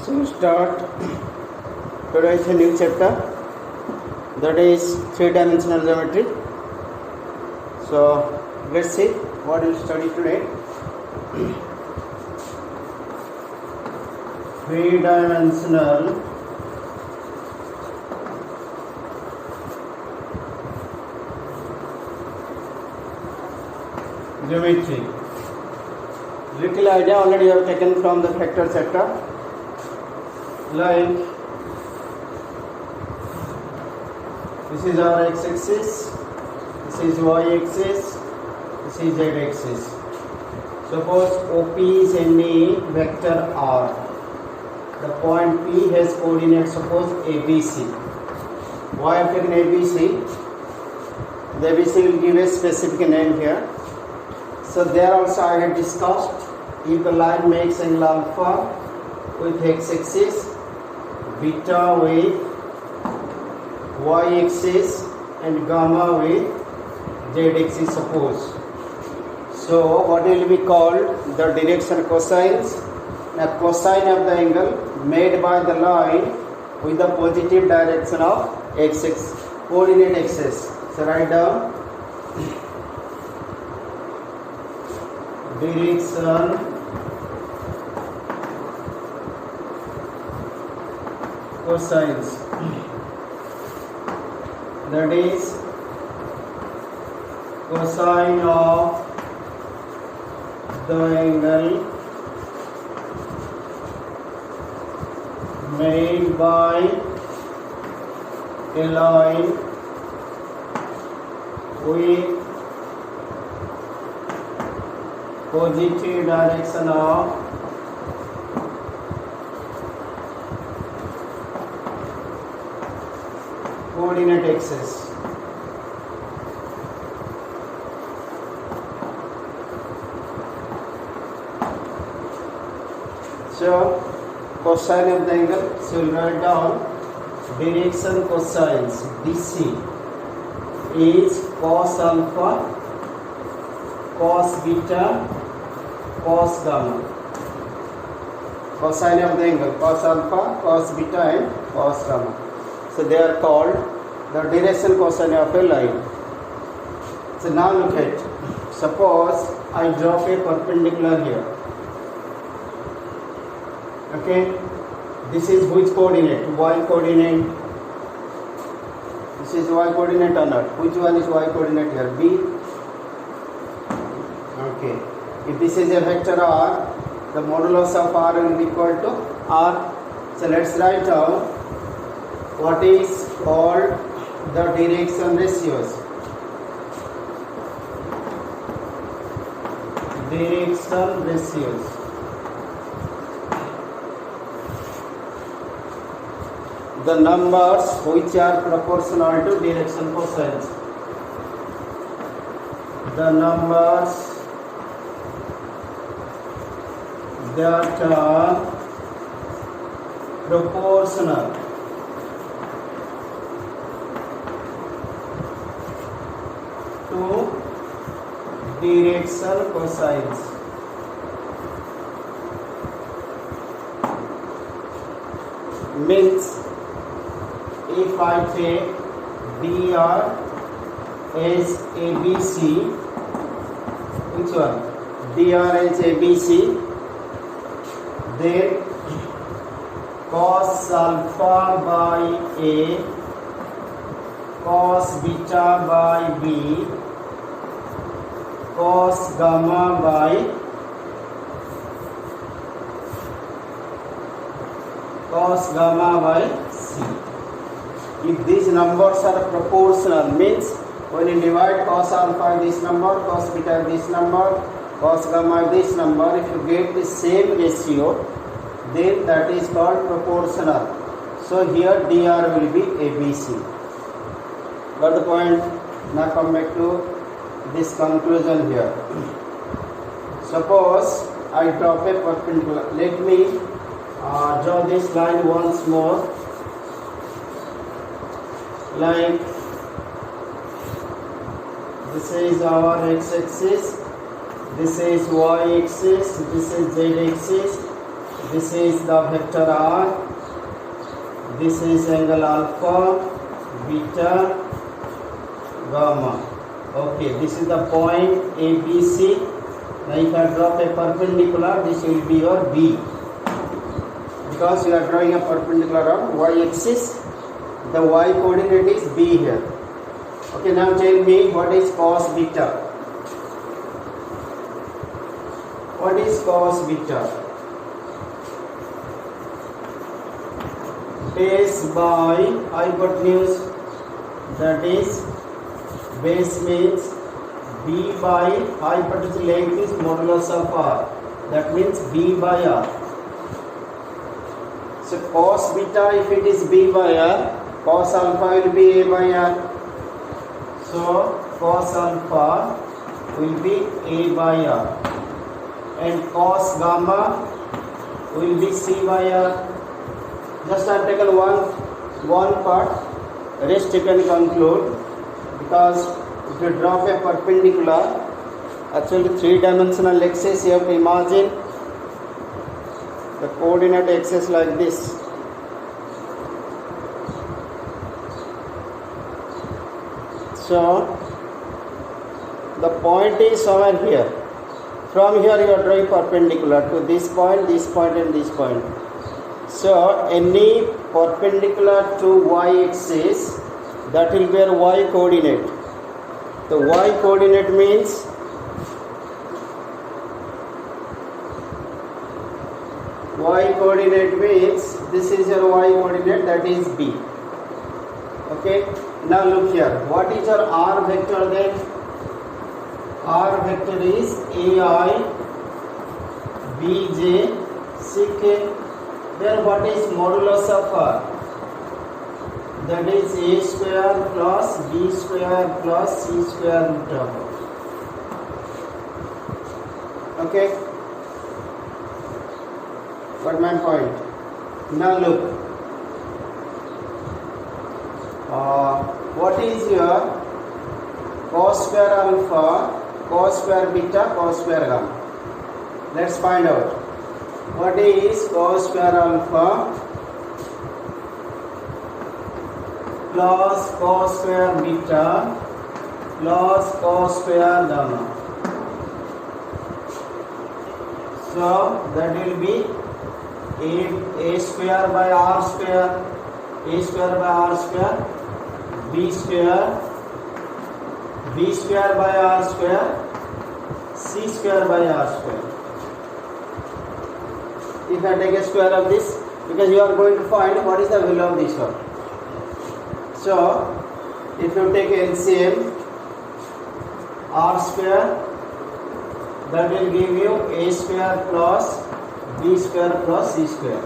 So we start today is a new chapter, that is three-dimensional geometry. So let's see what we'll study today. Three-dimensional geometry. Little idea already you have taken from the vector chapter. Like this is our x-axis, this is y-axis, this is z-axis. Suppose OP is any vector R. The point P has coordinates, suppose ABC. Why I have taken ABC? The ABC will give a specific name here. So there also I had discussed, if the line makes angle alpha with x-axis, beta with y-axis and gamma with z-axis, suppose. So what will be called the direction cosines? A cosine of the angle made by the line with the positive direction of x-axis, coordinate axis. So write down direction cosines, that is cosine of the angle made by a line with positive direction of coordinate axis. So cosine of the angle, so we'll write down direction cosines DC is cos alpha, cos beta, cos gamma. Cosine of the angle, cos alpha, cos beta and cos gamma. So they are called the direction cosine of a line. So now look at, suppose I drop a perpendicular here. Okay, this is which coordinate? Y coordinate. This is y coordinate or not? Which one is y coordinate here? B. Okay, if this is a vector R, the modulus of R will be equal to R. So let's write down what is called the direction ratios. Direction ratios. The numbers which are proportional to direction cosines. The numbers that are proportional to direction cosines. Means if I take dr as ABC, which one? dr as ABC, then cos alpha by A, cos beta by B, cos gamma by C. If these numbers are proportional, means when you divide cos alpha this number, cos beta this number, cos gamma this number, if you get the same ratio, then that is called proportional. So here dr will be ABC. Got the point? Now come back to this conclusion here. Suppose I drop a perpendicular. Let me draw this line once more. Like this is our x-axis, this is y-axis, this is z-axis, This is the vector R. This is angle alpha, beta, gamma. Okay, this is the point ABC. Now if I drop a perpendicular, this will be your B, because you are drawing a perpendicular on y-axis. The y coordinate is B here. Okay, now tell me what is cos beta. What is cos beta? Base by hypotenuse, that is base means B by hypotenuse length is modulus of R, that means B by R. So cos beta, if it is B by R, cos alpha will be A by R. So cos alpha will be A by R, and cos gamma will be C by R. Just I have taken one part, rest you can conclude, because if you drop a perpendicular, actually 3-dimensional axis, you have to imagine the coordinate axis like this. So the point is somewhere here. From here you are drawing perpendicular to this point, and this point. So any perpendicular to y-axis, that will be a y coordinate. The y coordinate means this is your y coordinate, that is B. Okay, now look here. What is your R vector then? R vector is AI, BJ, CK. Then what is modulus of R? That is A square plus B square plus C square root of R. Okay, got my point? Now look, what is your cos square alpha, cos square beta, cos square gamma? Let's find out. What is cos square alpha plus cos square beta plus cos square gamma? So that will be A square by R square, A square by R square, B square by R square, C square by R square. If I take a square of this, because you are going to find what is the value of this one. So if you take LCM, R square, that will give you A square plus B square plus C square.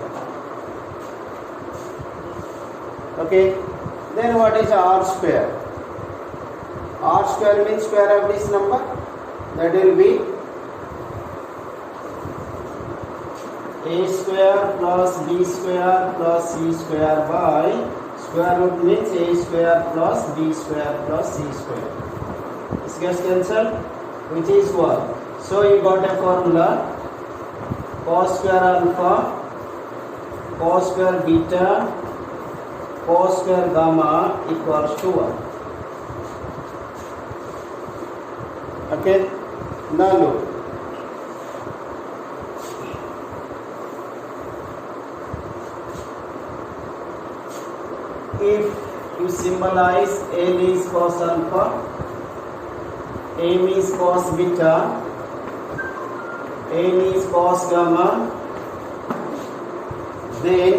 Okay, then what is R square? R square means square of this number, that will be A square plus B square plus C square by square root means A square plus B square plus C square. This gets cancelled, which is 1. So you got a formula: cos square alpha, cos square beta, cos square gamma equals to 1. Okay, now look. If you symbolize L is cos alpha, M is cos beta, N is cos gamma, then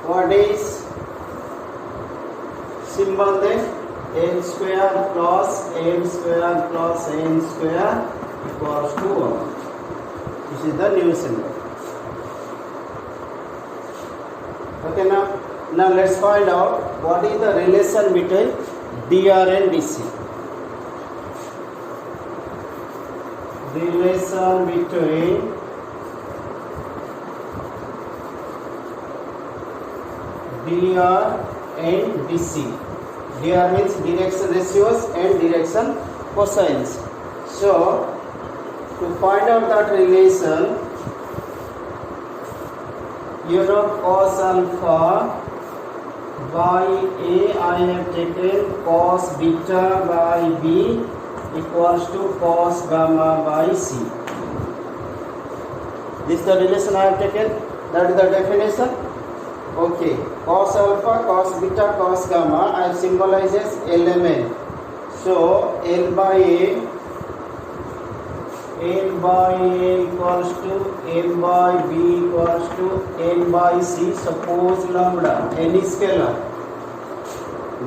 what is symbol then? L square plus M square plus N square equals to 1. This is the new symbol. Okay, now let's find out what is the relation between dr and dc. Relation between dr and dc. Dr means direction ratios and direction cosines. So to find out that relation, You know cos alpha by A, I have taken cos beta by B equals to cos gamma by C. This is the relation I have taken. That is the definition. Okay. Cos alpha, cos beta, cos gamma I have symbolized as LMN. So L by A equals to M by B equals to N by C. Suppose lambda n is scalar,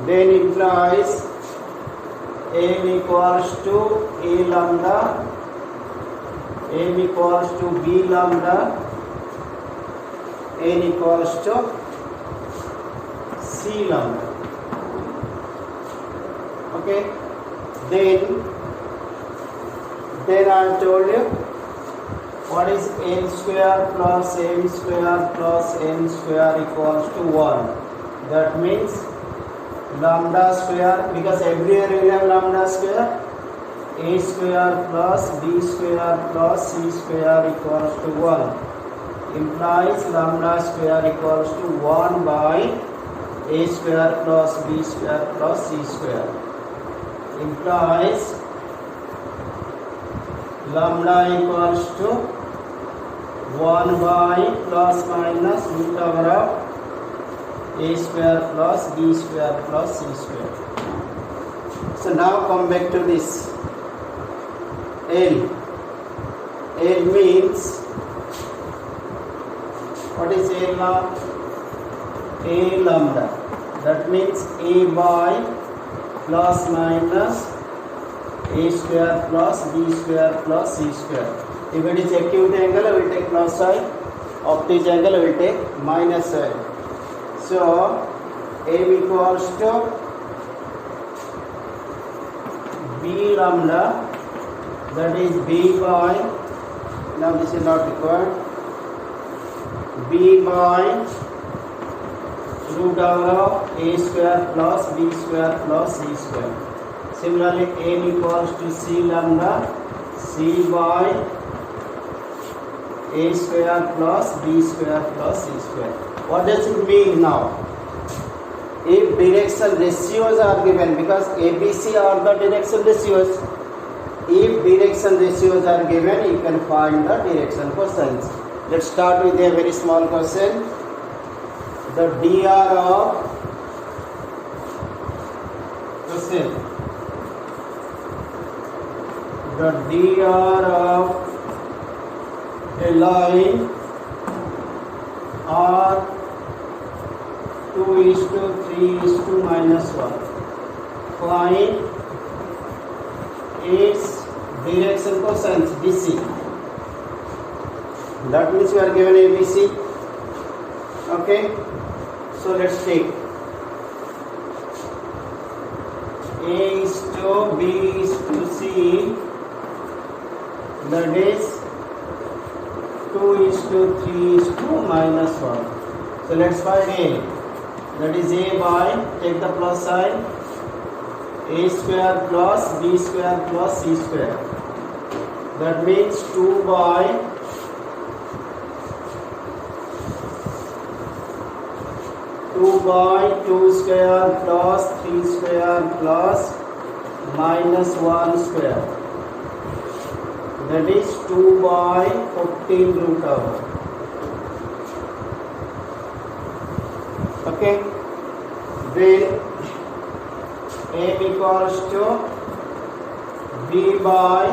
then implies n equals to A lambda, m equals to B lambda, n equals to C lambda. Okay, then I have told you what is n square plus m square plus n square equals to 1. That means lambda square, because everywhere we have lambda square, a square plus b square plus c square equals to 1, implies lambda square equals to 1 by a square plus b square plus c square, implies lambda equals to 1 by plus minus root over of a square plus b square plus c square. So now come back to this L. L means, what is L now? A lambda. That means a by plus minus a square plus b square plus c square. If it is acute angle, I will take plus side. Obtuse angle, I will take minus side. So m equals to b lambda, that is b by, now this is not required, b by root over of a square plus b square plus c square. Similarly, n equals to c lambda, c by a square plus b square plus c square. What does it mean now? If direction ratios are given, because ABC are the direction ratios, if direction ratios are given, you can find the direction cosines. Let's start with a very small question. The dr of question. The dr of a line R 2:3:-1. Find its direction cosines DC. That means we are given ABC. Okay, so let's take A is to B is to C, that is 2:3:-1. So let's find A. That is A by, take the plus sign, a square plus b square plus c square. That means 2 by 2 square plus 3 square plus minus 1 square. That is 2 by 14 root over. Okay, then m equals to b by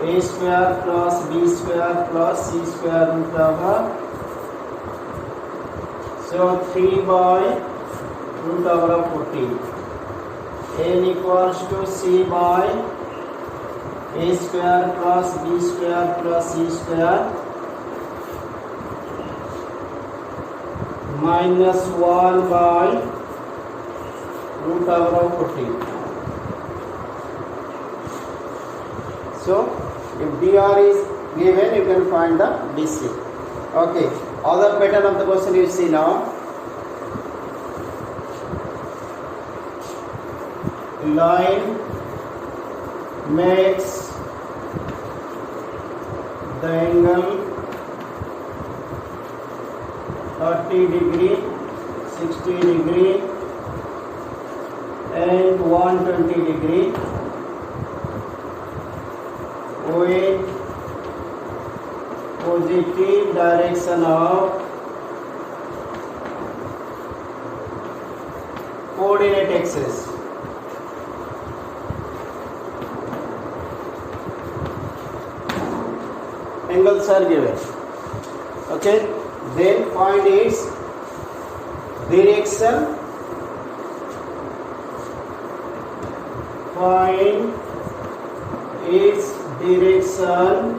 a square plus b square plus c square root over. So 3 by root over of 14. n equals to c by a square plus b square plus c square minus 1 by root over of 14. So if dr is given, you can find the dc. Okay, other pattern of the question you see now. Line makes the angle 30 degree, 60 degree and 120 degree with positive direction of coordinate axis. Angles are given. Okay, then find its direction. Find its direction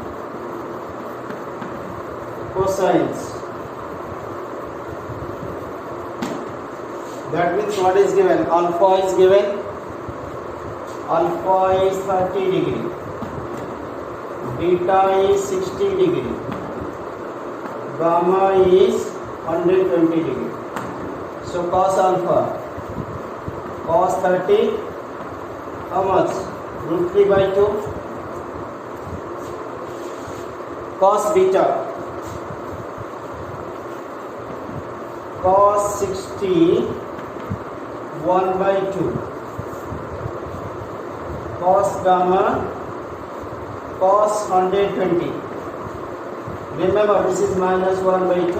cosines. That means what is given? Alpha is given. Alpha is 30 degree. Beta is 60 degree. Gamma is 120 degree. So cos alpha, cos 30, how much? Root 3 by 2. Cos beta, cos 60, 1 by 2. Cos gamma, cos 120. Remember, this is minus 1 by 2.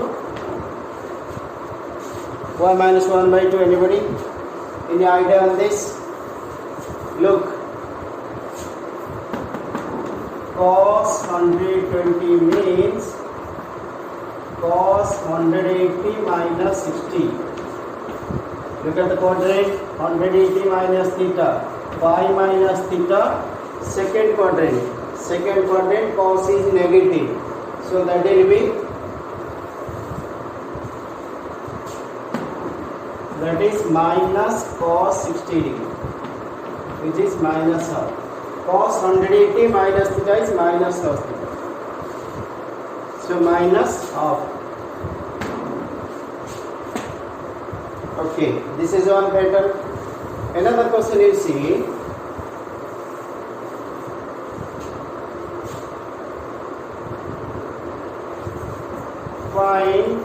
Why minus 1 by 2? Anybody? Any idea on this? Look. Cos 120 means cos 180 minus 60. Look at the quadrant. 180 minus theta. Pi minus theta. Second quadrant. Second quadrant, cos is negative. So that will be, that is minus cos 60 degree, which is minus half. Cos 180 minus theta is minus cos theta. So minus half. Okay, this is one pattern. Another question you see. Find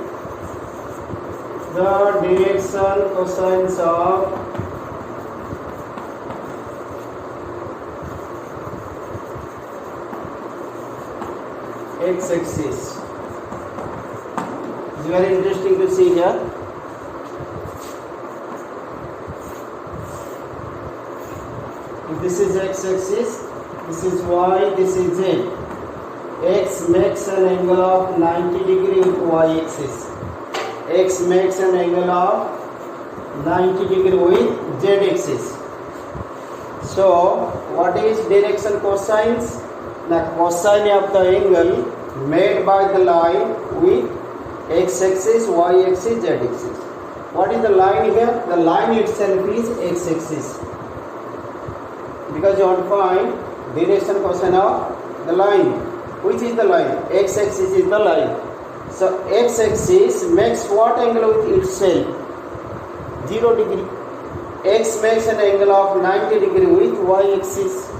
the direction cosines of x-axis. It's very interesting to see here. If this is x-axis, this is y, this is z. X makes an angle of 90 degree with y-axis. X makes an angle of 90 degree with z-axis. So, what is direction cosines? The cosine of the angle made by the line with x-axis, y-axis, z-axis. What is the line here? The line itself is x-axis. Because you want to find direction cosine of the line. Which is the line? X-axis is the line. So x-axis makes what angle with itself? 0 degree. X makes an angle of 90 degree with y-axis.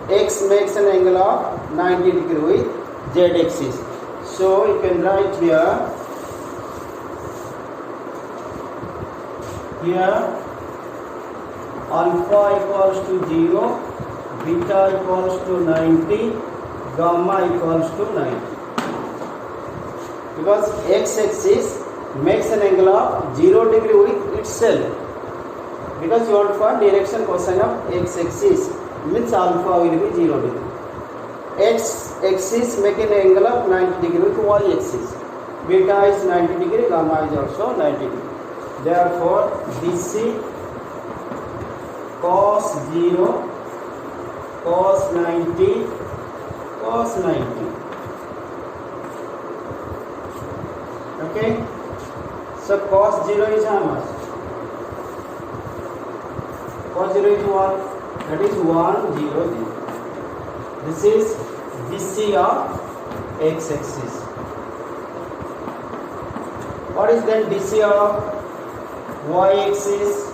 X makes an angle of 90 degree with z-axis. So you can write here. Here alpha equals to 0, beta equals to 90, gamma equals to 90. Because x-axis makes an angle of 0 degree with itself. Because you want to find direction cosine of x-axis, means alpha will be 0 degree. X-axis make an angle of 90 degree with y-axis. Beta is 90 degree, gamma is also 90 degree. Therefore, DC cos 0, cos 90, cos 90. Okay? So cos 0 is how much? Cos 0 is 1. That is 1, 0, 0. This is DC of x-axis. What is then DC of y-axis?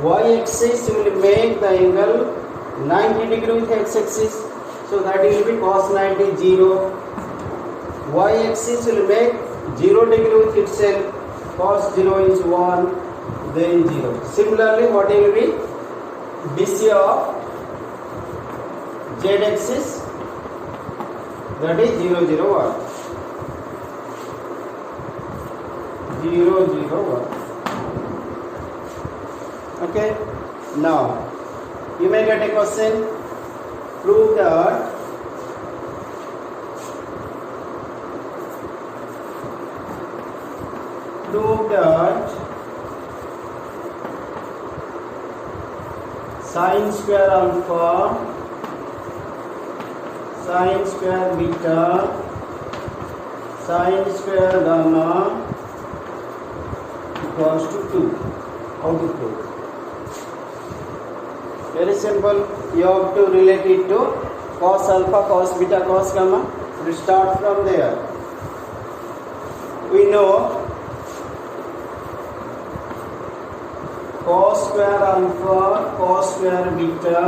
Y-axis will make the angle 90 degree with x-axis. So that will be cos 90 0. Y axis will make 0 degree with itself. Cos 0 is 1, then 0. Similarly, what will be BC of Z axis? That is 0 0 1. 0 0 1. Okay. Now you may get a question. Prove that sin square alpha, sin square beta, sin square gamma equals to 2. How to prove? Very simple. You have to relate it to cos alpha, cos beta, cos gamma. We start from there. We know cos square alpha, cos square beta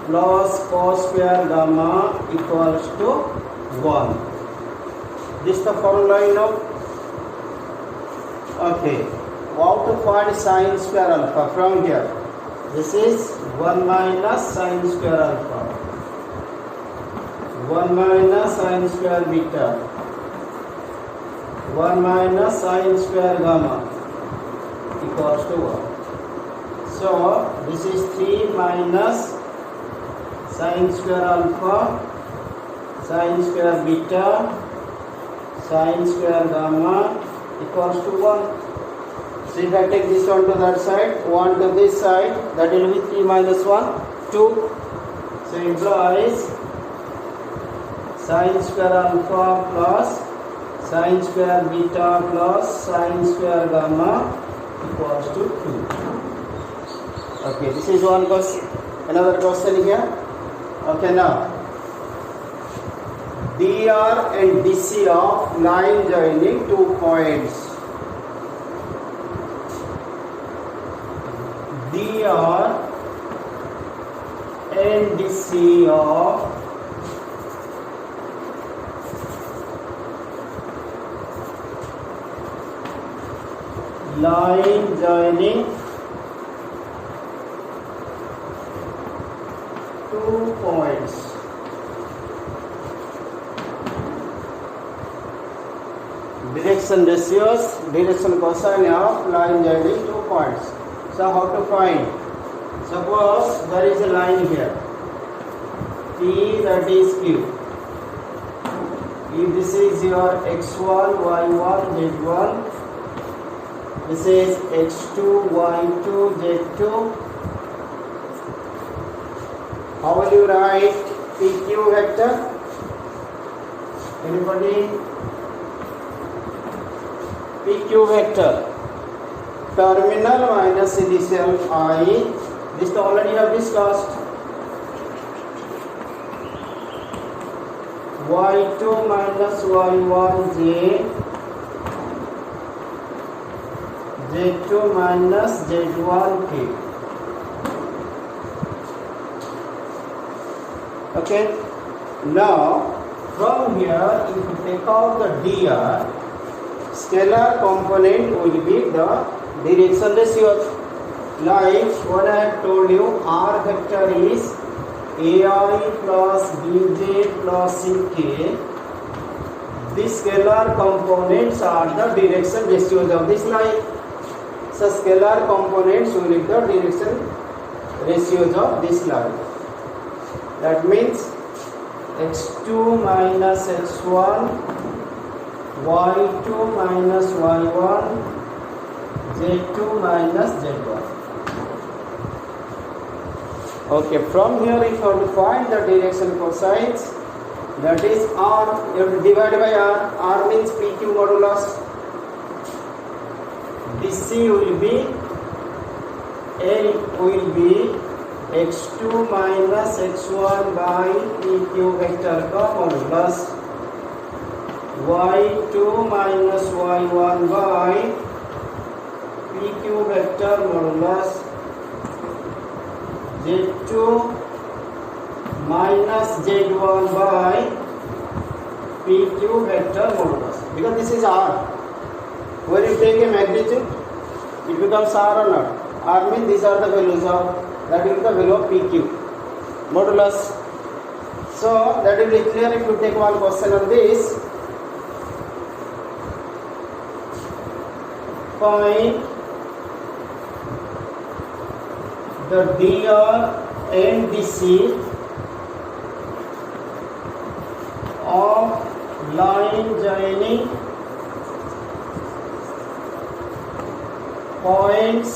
plus cos square gamma equals to 1. This is the formula you know. Okay. How to find sin square alpha from here? This is 1 minus sin square alpha, 1 minus sin square beta, 1 minus sin square gamma equals to 1. So this is 3 minus sin square alpha, sin square beta, sin square gamma equals to 1. So if I take this one to that side, 1 to this side, that will be 3 minus 1, 2. So implies sin square alpha plus sin square beta plus sin square gamma equals to 2. Okay, this is one question. Another question here. Okay, now DR and DC of line joining 2 points. DR and DC of line joining 2 points. Direction ratios, direction cosine of line joining 2 points. So how to find? Suppose there is a line here, P, that is Q. If this is your x1, y1, z1, this is x2, y2, z2. How will you write PQ vector? Anybody? PQ vector. Terminal minus initial I. This already have discussed. Y2 minus y1 j, z2 minus z1 k. Okay. Now from here, if you take out the dr, scalar component will be the direction ratio. Like what I have told you, r vector is ai plus bj plus ck. These scalar components are the direction ratios of this line. So scalar components will be the direction ratios of this line. That means x2 minus x1, y2 minus y1, z2 minus z1. Okay, from here if you have to find the direction cosines, that is r, you have to divide by r. R means PQ modulus. DC will be L will be x2 minus x1 by PQ vector का modulus, y2 minus y1 by PQ vector modulus, z2 minus Z1 by PQ vector modulus, because this is R. When you take a magnitude, it becomes R or not? R means these are the values of, that is the value of PQ modulus. So that will be clear if you take one question on this. Find the DR and DC of line joining points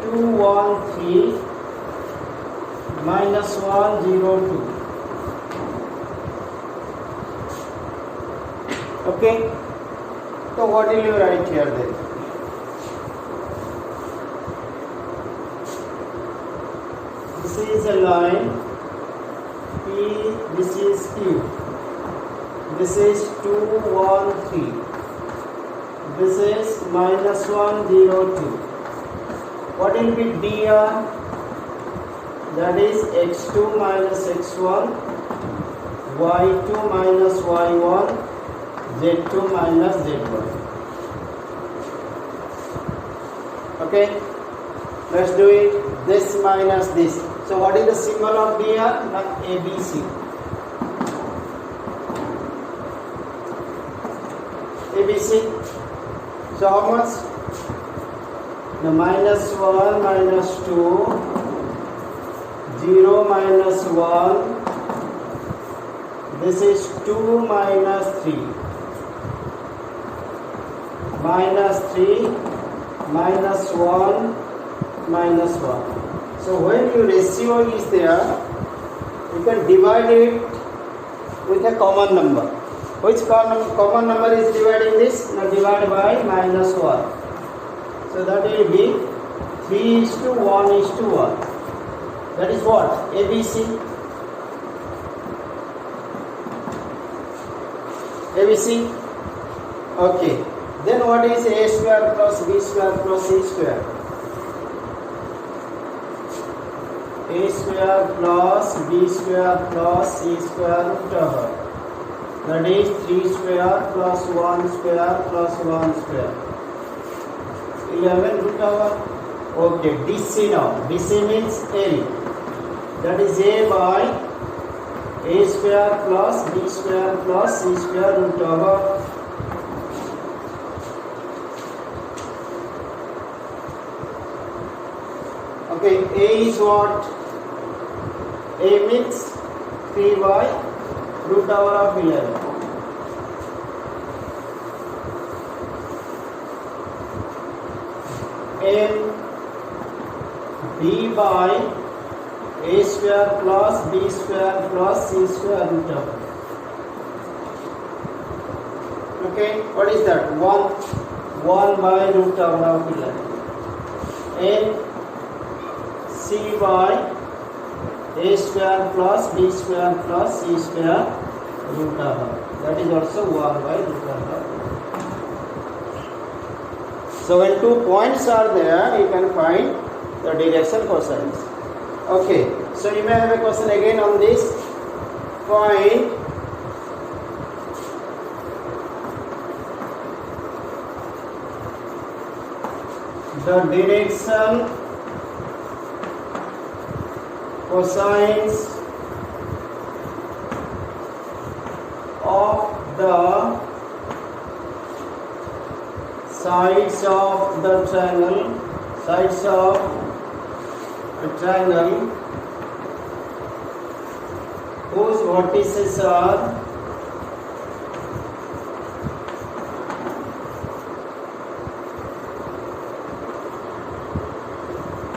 2, 1, 3, minus 1, 0, 2. Okay, so what will you write here then? This is a line P, this is Q, this is 2, 1, 3, this is minus 1, 0, 2. What will be DR? That is x2 minus x1, y2 minus y1, z2 minus z1. Okay, let's do it. This minus this. So what is the symbol of DR? Like ABC. ABC. So how much? The minus 1 minus 2, 0 minus 1, this is 2 minus 3, minus 3, minus 1, minus 1. So when your ratio is there, you can divide it with a common number. Which common number is dividing this? Now divide by minus 1. So that will be 3:1:1. That is what? ABC. ABC. Okay. Then what is A square plus B square plus C square? A square plus B square plus C square root over. That is 3 square plus 1 square plus 1 square. 11 root over. Okay, DC now. DC means L. That is A by A square plus B square plus C square root over. Okay, A is what? A means 3 by root over of 11. M B by A square plus B square plus C square root over. Okay, what is that? 1 by root over of 11. N C by A square plus B square plus C square root over. That is also 1 by root over. So when 2 points are there, you can find the direction cosines. Okay, so you may have a question again on this. Find the direction cosines of the sides of the triangle, sides of a triangle whose vertices are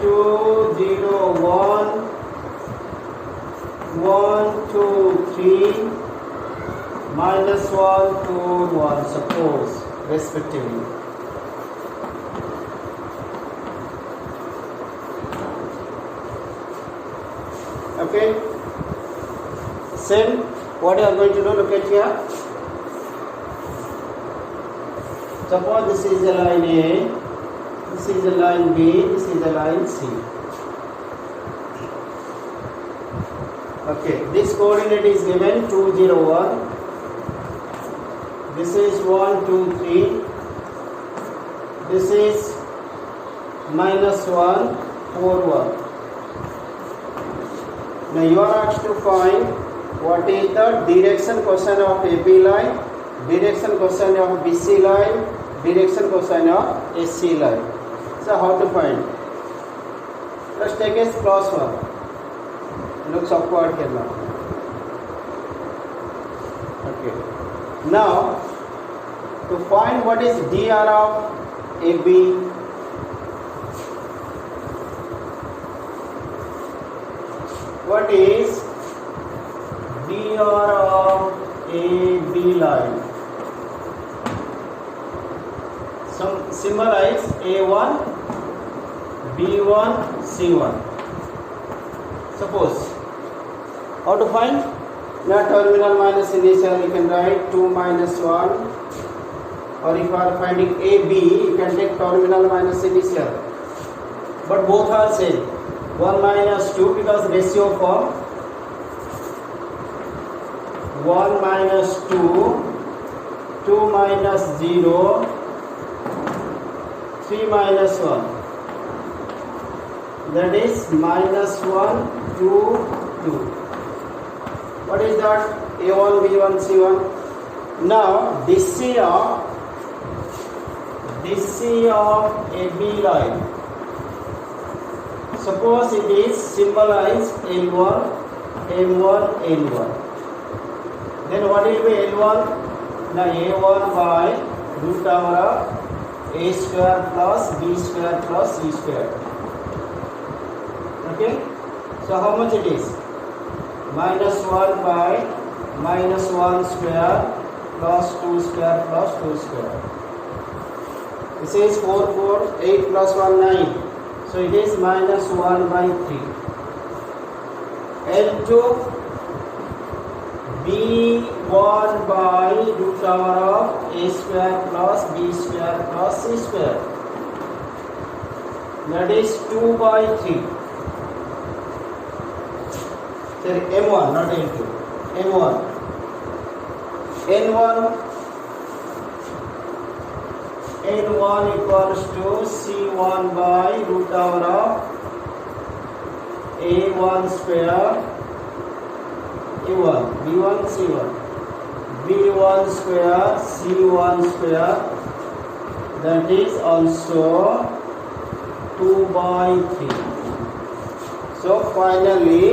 2, 0, 1, 1, 2, 3, minus 1, 2, 1, suppose, respectively. Okay, same what you are going to do, look at here. Suppose this is a line A, this is a line B, this is a line C. Okay, this coordinate is given 2, 0, 1. This is 1, 2, 3. This is -1, 4, 1. Now you are asked to find what is the direction cosine of AB line, direction cosine of BC line, direction cosine of AC line. So how to find? First take as +1. Looks awkward here now. Okay. Now to find what is dr of AB, what is dr of AB line? Some symbolize A1, B1, C1. Suppose how to find? Now terminal minus initial, you can write 2 minus 1, or if you are finding AB, you can take terminal minus initial, but both are same. 1 minus 2 because ratio form 1 minus 2, 2 minus 0, 3 minus 1, that is -1, 2, 2. What is that? A1, B1, C1. Now DC of AB line, suppose it is symbolized L1, M1, N1. Then what will be L1? Now A1 by root over of A square plus B square plus C square. Okay, so how much it is? -1 by -1 square plus 2 square plus 2 square. This is 4, 4, 8 plus 1, 9. So it is -1 by 3. L2 B1 by root over of A square plus B square plus C square. That is 2 by 3. Sorry, M1, not L2. M1. N1 equals to C1 by root over of A1 square, A1, B1, C1, B1 square, C1 square, that is also 2 by 3. So finally,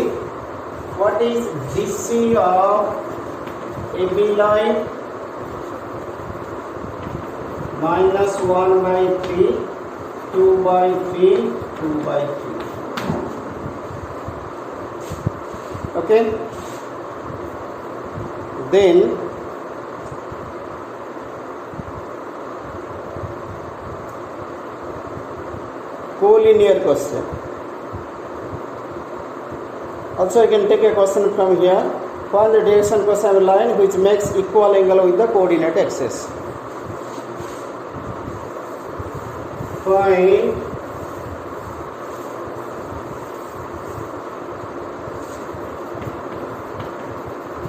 what is DC of AB line? -1 by 3, 2 by 3, 2 by 3. Okay? Then collinear question. Also you can take a question from here. Find the direction cosine line which makes equal angle with the coordinate axis.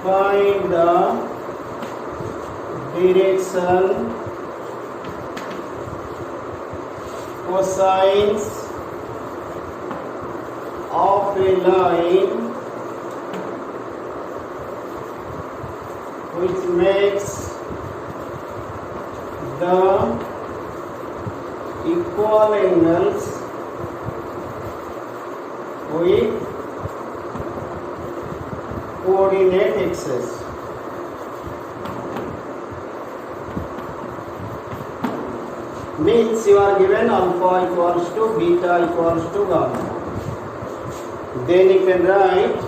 Find the direction cosines of a line which makes the equal angles with coordinate axis. Means you are given alpha equals to beta equals to gamma. Then you can write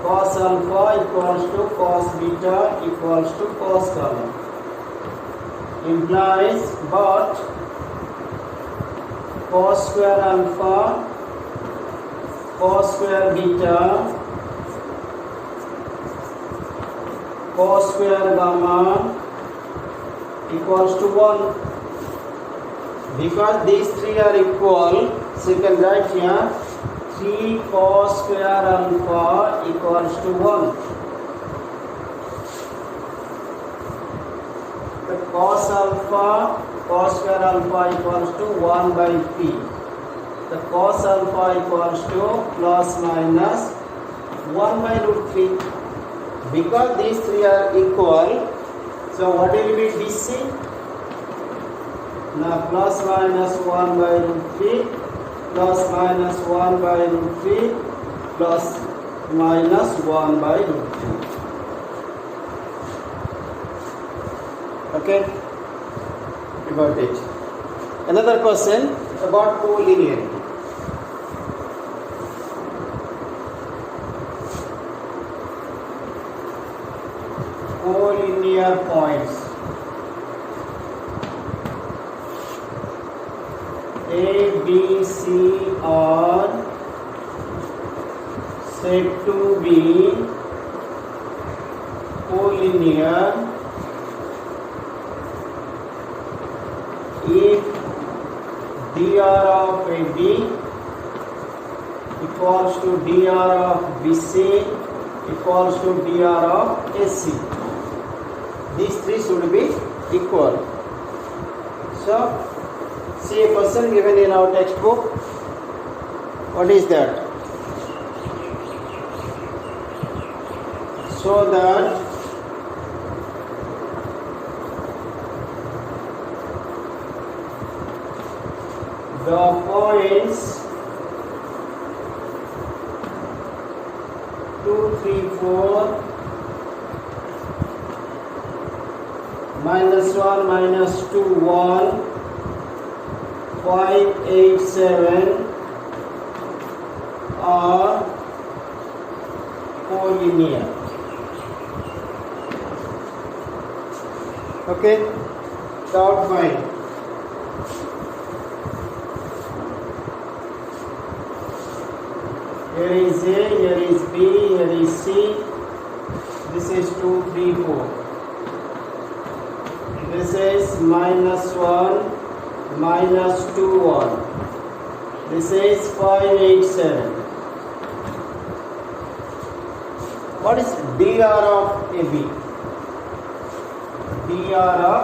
cos alpha equals to cos beta equals to cos gamma. Implies but cos square alpha, cos square beta, cos square gamma equals to 1. Because these three are equal, so you can write here 3 cos square alpha equals to 1. The cos square alpha equals to 1 by p. The cos alpha equals to plus minus 1 by root 3. Because these three are equal, so what will be BC? Now plus minus 1 by root 3 plus minus 1 by root 3 plus minus 1 by root 3. Okay, you got it. Another question about collinearity. Collinear points A, B, C are said to be collinear if dr of AB equals to dr of BC equals to dr of AC. These three should be equal. So, see a question given in our textbook. What is that? So that the points 2, 3, 4 minus 1, minus 2, 1, 5, 8, 7 are collinear. Okay, third point. Here is A, here is B, here is C. This is 2, 3, 4. This is minus 1, minus 2, 1. This is 5, 8, 7. What is dr of AB? Dr of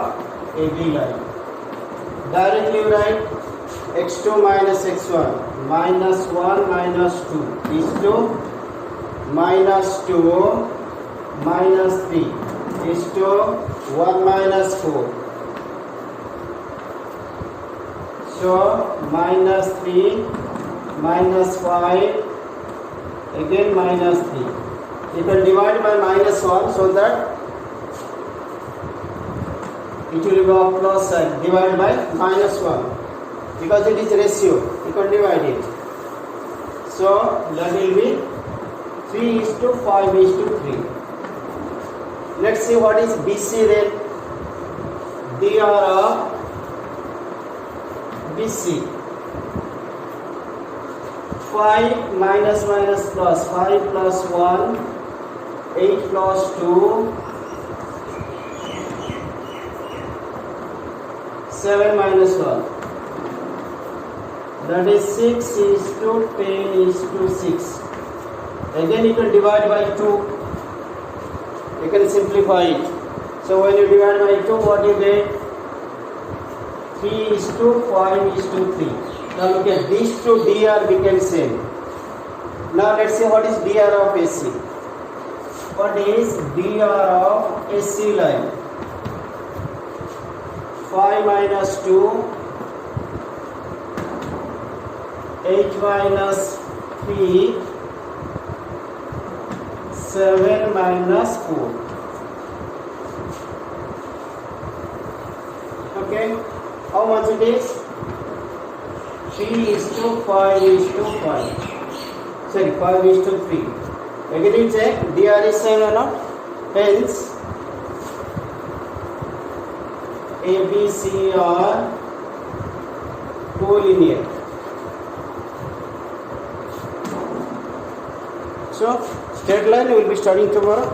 AB line. Directly write x2 minus x1. Minus 1 minus 2 is to minus 2 minus 3 is to 1 minus 4. So minus 3 minus 5 again minus 3. You can divide by minus 1 so that it will go plus side. Divide by minus 1 because it is ratio. You can divide it. So that will be 3 is to 5 is to 3. Let's see what is BC then. dr of BC. 5 minus minus plus 5 plus 1 8 plus 2 7 minus 1. That is 6 is to 10 is to 6. Again you can divide by 2. You can simplify it. So when you divide by 2, what you get? 3 is to 5 is to 3. Now look at these two dr became same. Now let's see what is dr of AC. What is dr of AC line? 5 minus 2 8 minus 3 7 minus 4. Okay, how much it is? 3 is to 5 is to 5. Sorry, 5 is to 3. Again you check dr is same or not? Hence ABC are collinear. So straight line we will be studying tomorrow.